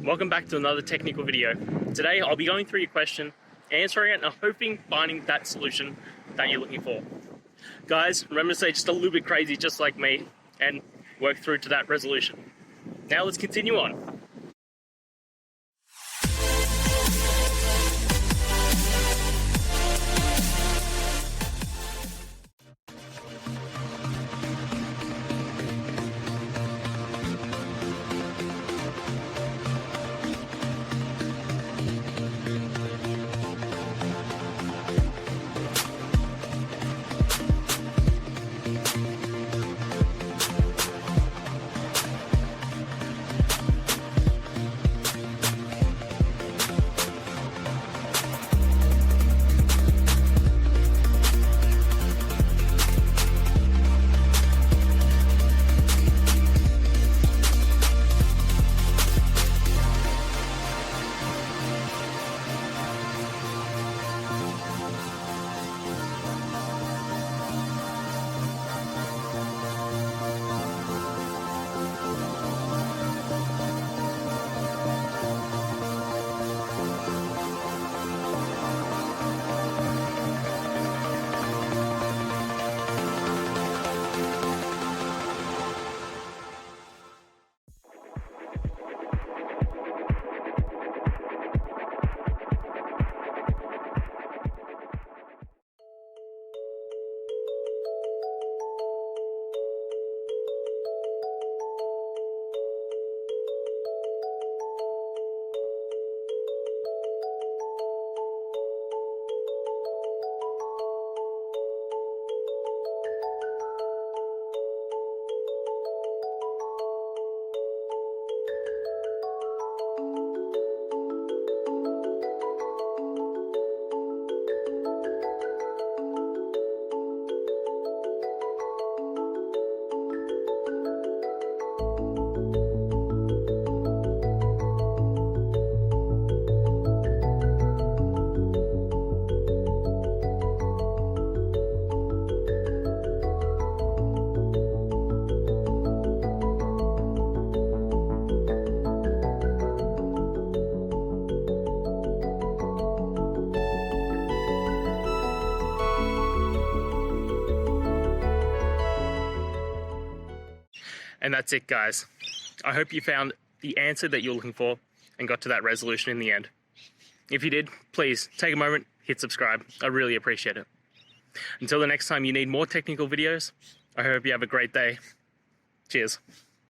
welcome back to another technical video. Today I'll be going through your question, answering it, and hoping finding that solution that you're looking for. Guys, remember to stay just a little bit crazy just like me and work through to that resolution. Now let's continue on. And that's it, guys. I hope you found the answer that you're looking for and got to that resolution in the end. If you did, please take a moment, hit subscribe. I really appreciate it. Until the next time you need more technical videos, I hope you have a great day. Cheers.